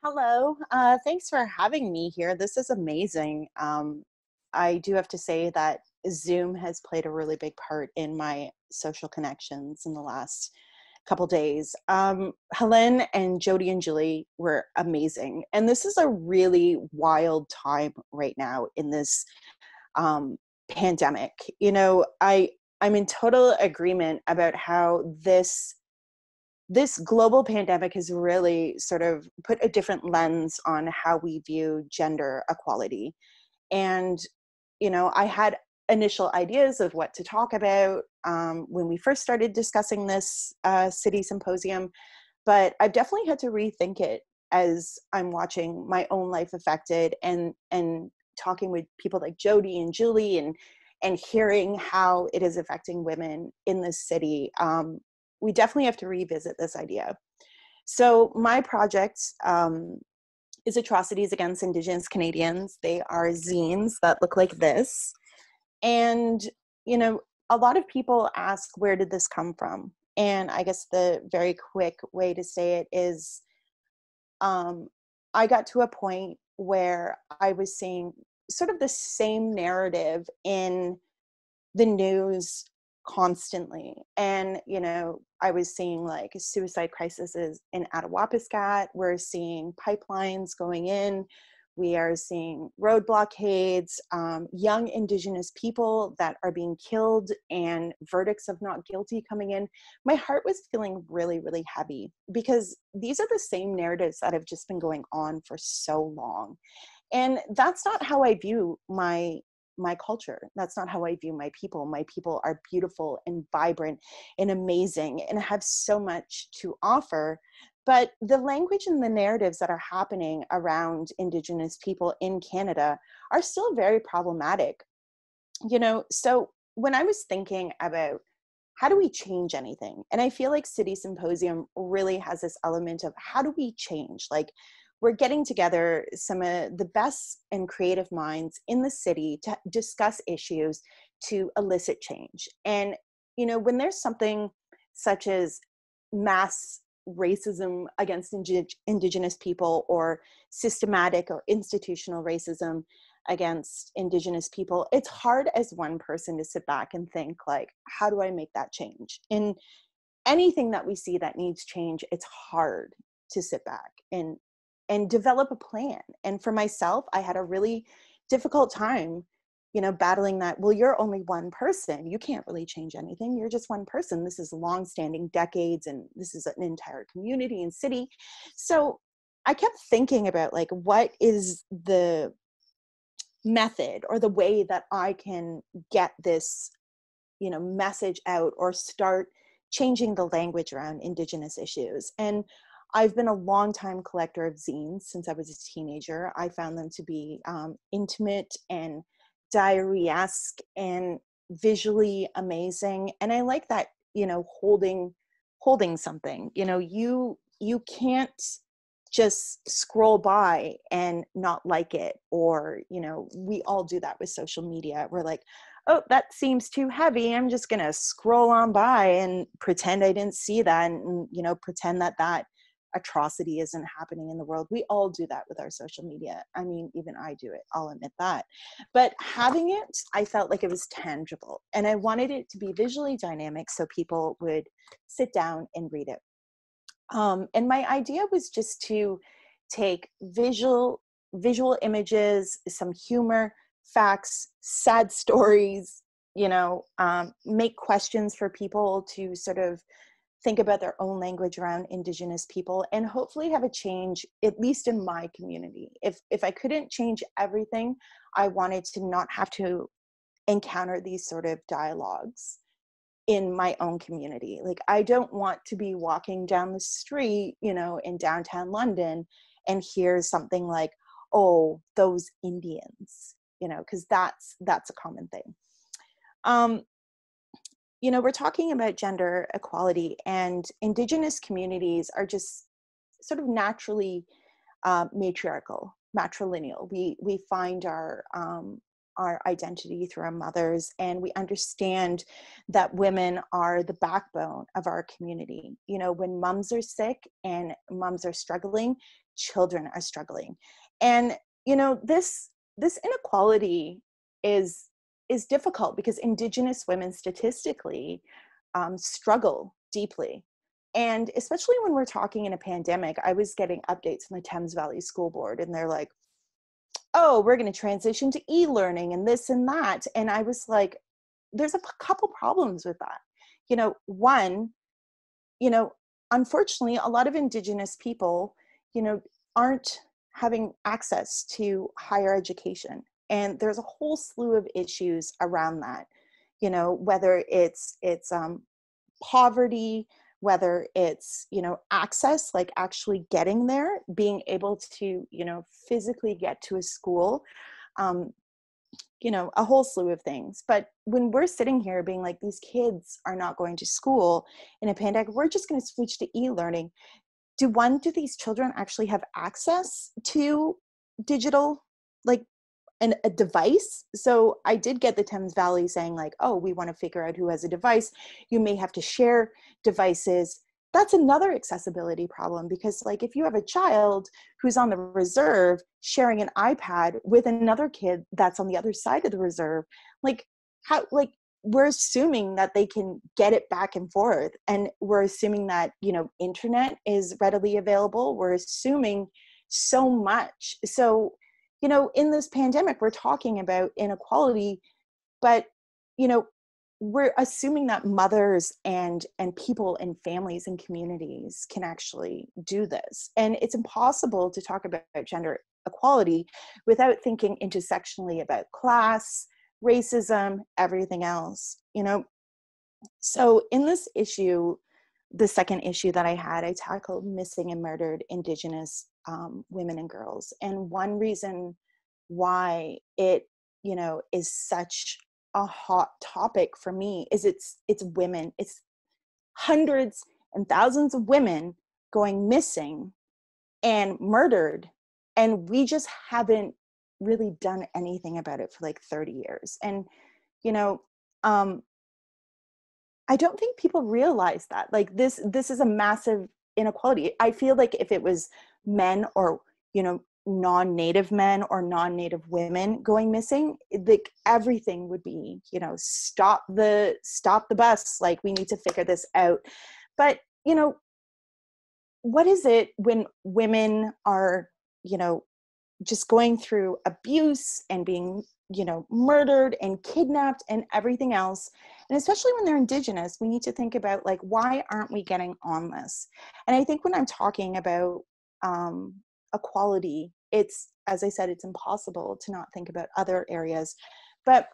Hello. Thanks for having me here. This is amazing. I do have to say that Zoom has played a really big part in my social connections in the last couple days. Helen and Jody and Julie were amazing. And this is a really wild time right now in this um, pandemic. I'm in total agreement about how this global pandemic has really sort of put a different lens on how we view gender equality. And, I had initial ideas of what to talk about when we first started discussing this city symposium, but I've definitely had to rethink it as I'm watching my own life affected and talking with people like Jody and Julie and hearing how it is affecting women in this city. We definitely have to revisit this idea. So my project is Atrocities Against Indigenous Canadians. They are zines that look like this. And, you know, a lot of people ask, where did this come from? And I guess the very quick way to say it is um, I got to a point where I was seeing sort of the same narrative in the news constantly. And, I was seeing like suicide crises in Attawapiskat. We're seeing pipelines going in. We are seeing road blockades, young Indigenous people that are being killed, and verdicts of not guilty coming in. My heart was feeling really, really heavy because these are the same narratives that have just been going on for so long. And that's not how I view my culture. That's not how I view my people. My people are beautiful and vibrant and amazing and have so much to offer. But the language and the narratives that are happening around Indigenous people in Canada are still very problematic. So when I was thinking about how do we change anything, and I feel like City Symposium really has this element of how do we change? Like, we're getting together some of the best and creative minds in the city to discuss issues to elicit change. And, when there's something such as mass racism against Indigenous people, or systematic or institutional racism against Indigenous people, it's hard as one person to sit back and think, like, how do I make that change? In anything that we see that needs change, it's hard to sit back and develop a plan. And for myself, I had a really difficult time, battling that. Well, you're only one person. You can't really change anything. You're just one person. This is long-standing decades, and this is an entire community and city. So I kept thinking about, like, what is the method or the way that I can get this, message out or start changing the language around Indigenous issues. And I've been a long-time collector of zines since I was a teenager. I found them to be intimate and diary-esque and visually amazing. And I like that, holding something. You can't just scroll by and not like it. Or, we all do that with social media. We're like, oh, that seems too heavy. I'm just going to scroll on by and pretend I didn't see that, and, pretend that atrocity isn't happening in the world. We all do that with our social media. I mean, even I do it, I'll admit that. But having it, I felt like it was tangible, and I wanted it to be visually dynamic so people would sit down and read it. And my idea was just to take visual images, some humor, facts, sad stories, make questions for people to sort of think about their own language around Indigenous people, and hopefully have a change, at least in my community. If I couldn't change everything, I wanted to not have to encounter these sort of dialogues in my own community. Like, I don't want to be walking down the street, in downtown London, and hear something like, oh, those Indians, because that's a common thing. Um, we're talking about gender equality, and Indigenous communities are just sort of naturally matriarchal, matrilineal. We find our identity through our mothers, and we understand that women are the backbone of our community. You know, when moms are sick and moms are struggling, children are struggling. And, you know, this inequality is difficult because Indigenous women statistically struggle deeply. And especially when we're talking in a pandemic, I was getting updates from the Thames Valley School Board, and they're like, oh, we're going to transition to e-learning and this and that. And I was like, there's a couple problems with that. You know, one, you know, unfortunately, a lot of Indigenous people, you know, aren't having access to higher education. And there's a whole slew of issues around that, you know, whether it's poverty, whether it's, you know, access, like actually getting there, being able to, you know, physically get to a school, you know, a whole slew of things. But when we're sitting here being like, these kids are not going to school in a pandemic, we're just going to switch to e-learning. Do these children actually have access to digital, like a device? So I did get the Thames Valley saying like, oh, we want to figure out who has a device. You may have to share devices. That's another accessibility problem, because like if you have a child who's on the reserve sharing an iPad with another kid that's on the other side of the reserve, like how, like we're assuming that they can get it back and forth. And we're assuming that, you know, internet is readily available. We're assuming so much. So, you know, in this pandemic, we're talking about inequality, but, you know, we're assuming that mothers and people and families and communities can actually do this. And it's impossible to talk about gender equality without thinking intersectionally about class, racism, everything else, you know. So in this issue, the second issue that I had, I tackled missing and murdered Indigenous women and girls. And one reason why it, you know, is such a hot topic for me is it's women. It's hundreds and thousands of women going missing and murdered, and we just haven't really done anything about it for like 30 years. And, you know, I don't think people realize that, like this is a massive inequality. I feel like if it was men or, you know, non-native men or non-native women going missing, like everything would be, you know, stop the bus, like we need to figure this out. But, you know, what is it when women are, you know, just going through abuse and being, you know, murdered and kidnapped and everything else? And especially when they're Indigenous, we need to think about like, why aren't we getting on this? And I think when I'm talking about equality, it's, as I said, it's impossible to not think about other areas. But,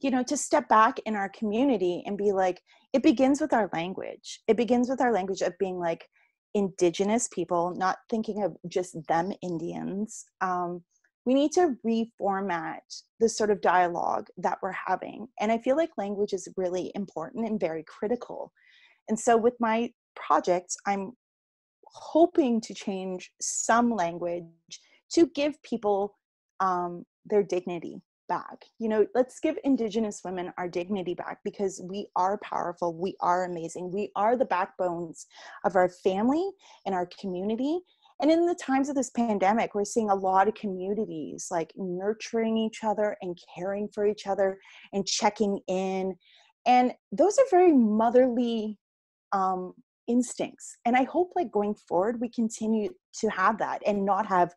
you know, to step back in our community and be like, it begins with our language. It begins with our language of being like Indigenous people, not thinking of just them Indians. We need to reformat the sort of dialogue that we're having. And I feel like language is really important and very critical. And so with my projects, I'm hoping to change some language to give people their dignity back. You know, let's give Indigenous women our dignity back, because we are powerful, we are amazing, we are the backbones of our family and our community. And in the times of this pandemic, we're seeing a lot of communities like nurturing each other and caring for each other and checking in. And those are very motherly instincts. And I hope like going forward, we continue to have that and not have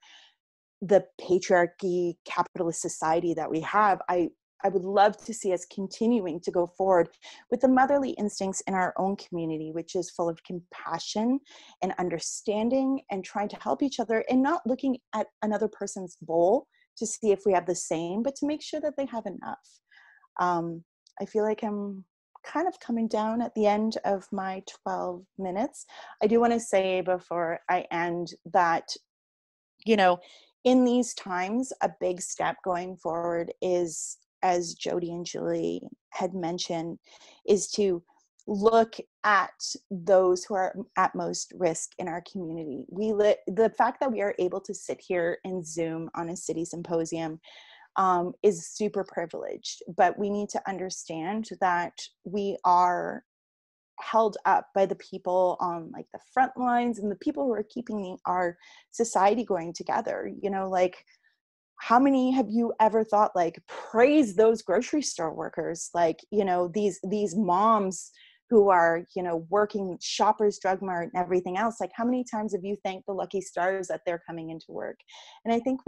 the patriarchy capitalist society that we have. I would love to see us continuing to go forward with the motherly instincts in our own community, which is full of compassion and understanding and trying to help each other, and not looking at another person's bowl to see if we have the same, but to make sure that they have enough. I feel like I'm kind of coming down at the end of my 12 minutes. I do want to say before I end that, you know, in these times, a big step going forward is, as Jody and Julie had mentioned, is to look at those who are at most risk in our community. The fact that we are able to sit here in Zoom on a city symposium is super privileged. But we need to understand that we are held up by the people on like the front lines and the people who are keeping our society going together. You know, like, how many have you ever thought, like, praise those grocery store workers, like, you know, these moms who are, you know, working Shoppers Drug Mart and everything else? Like, how many times have you thanked the lucky stars that they're coming into work? And I think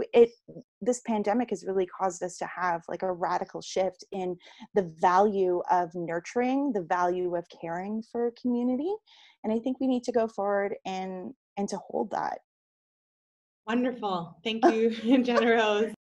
this pandemic has really caused us to have like a radical shift in the value of nurturing, the value of caring for a community. And I think we need to go forward and to hold that. Wonderful. Thank you, Jenna Rose.